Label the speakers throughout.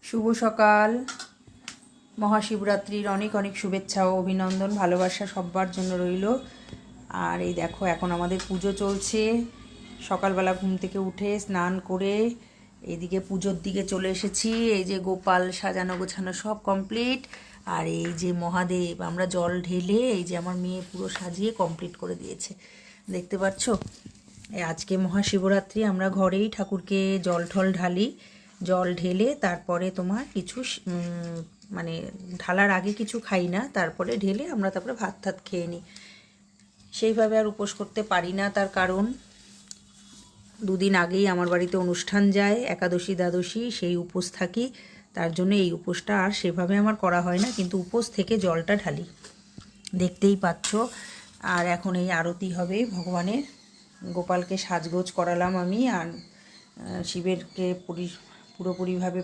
Speaker 1: শুভ সকাল। মহাশিবরাত্রির অনেক অনেক শুভেচ্ছা ও অভিনন্দন, ভালোবাসা সবার জন্য রইল। আর এই দেখো, এখন আমাদের পুজো চলছে। সকালবেলা ঘুম থেকে উঠে স্নান করে এইদিকে পুজোর দিকে চলে এসেছি। এই যে গোপাল সাজানো গোছানো সব কমপ্লিট। আর এই যে মহাদেব, আমরা জল ঢেলে এই যে আমার মেয়ে পুরো সাজিয়ে কমপ্লিট করে দিয়েছে, দেখতে পাচ্ছ। আজকে মহাশিবরাত্রি, আমরা ঘরেই ঠাকুরকে জল ঠল ঢালি। জল ঢেলে তারপরে তোমার কিছু মানে ঢালার আগে কিছু খাই না, তারপরে ঢেলে আমরা তারপরে ভাত টাত খেয়ে নিই। সেইভাবে আর উপোস করতে পারি না, তার কারণ দুদিন আগেই আমার বাড়িতে অনুষ্ঠান যায়, একাদশী দ্বাদশী, সেই উপোস থাকি। তার জন্য এই উপোসটা আর সেভাবে আমার করা হয় না, কিন্তু উপোস থেকে জলটা ঢালি, দেখতেই পাচ্ছ। আর এখন এই আরতি হবে ভগবানের। গোপালকে সাজগোজ করালাম আমি, আর শিবেরকে পুরোপুরিভাবে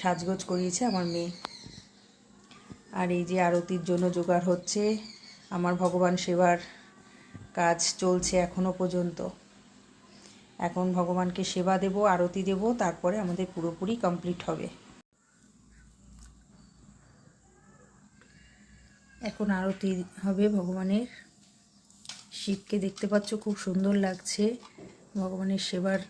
Speaker 1: সাজগোজ করিয়েছে আমার মেয়ে। আর এই যে আরতির জন্য জোগাড় হচ্ছে, আমার ভগবান সেবার কাজ চলছে এখনো পর্যন্ত। এখন ভগবানকে সেবা দেব, আরতি দেব, তারপরে আমাদের পুরোপুরি কমপ্লিট হবে। এখন আরতি হবে ভগবানের। শিবকে দেখতে পাচ্ছ, খুব সুন্দর লাগছে ভগবানের সেবার।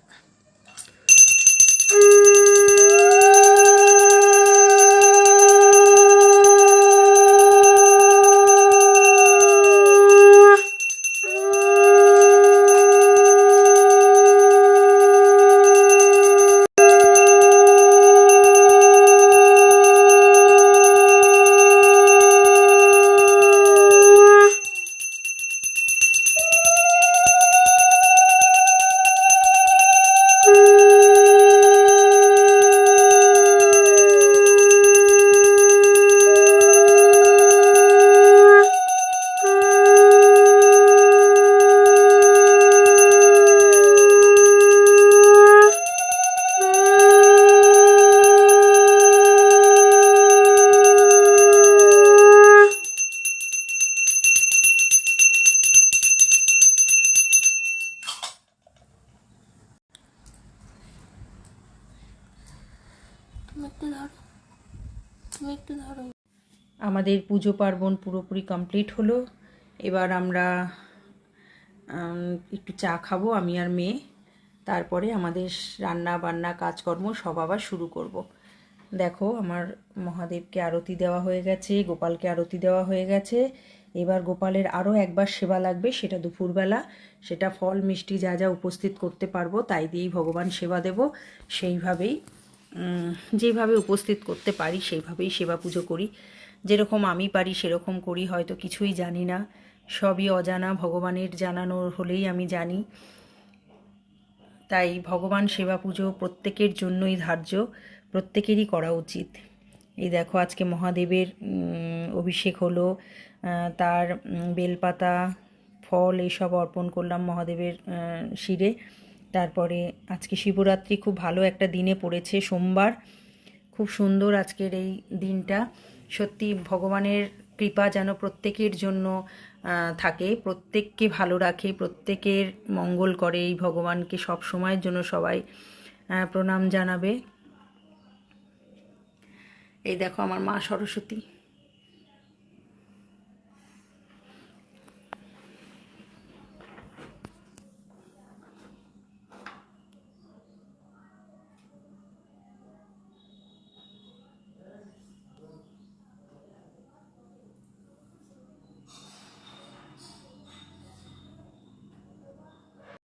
Speaker 1: আমাদের পুজো পার্বণ পুরোপুরি কমপ্লিট হলো। এবার আমরা একটু চা খাবো, আমি আর মেয়ে। তারপরে আমাদের রান্না বান্না কাজকর্ম সব আবার শুরু করব। দেখো, আমার মহাদেবকে আরতি দেওয়া হয়ে গেছে, গোপালকে আরতি দেওয়া হয়ে গেছে। এবার গোপালের আরও একবার সেবা লাগবে, সেটা দুপুরবেলা। সেটা ফল মিষ্টি যা যা উপস্থিত করতে পারবো তাই দিয়েই ভগবান সেবা দেব। সেইভাবেই যেভাবে উপস্থিত করতে পারি সেইভাবেই সেবা পুজো করি। যেরকম আমি পারি সেরকম করি, হয়তো কিছুই জানি না, সবই অজানা, ভগবানের জানানো হলেই আমি জানি। তাই ভগবান সেবা পুজো প্রত্যেকের জন্যই ধার্য, প্রত্যেকেরই করা উচিত। এই দেখো, আজকে মহাদেবের অভিষেক হলো, তার বেলপাতা ফল এইসব অর্পণ করলাম মহাদেবের শিরে। তারপরে আজকে শিবরাত্রি খুব ভালো একটা দিনে পড়েছে, সোমবার। খুব সুন্দর আজকের এই দিনটা। সত্যি ভগবানের কৃপা যেন প্রত্যেকের জন্য থাকে, প্রত্যেককে ভালো রাখে, প্রত্যেকের মঙ্গল করে। এই ভগবানকে সব সময়ের জন্য সবাই প্রণাম জানাবে। এই দেখো, আমার মা সরস্বতী।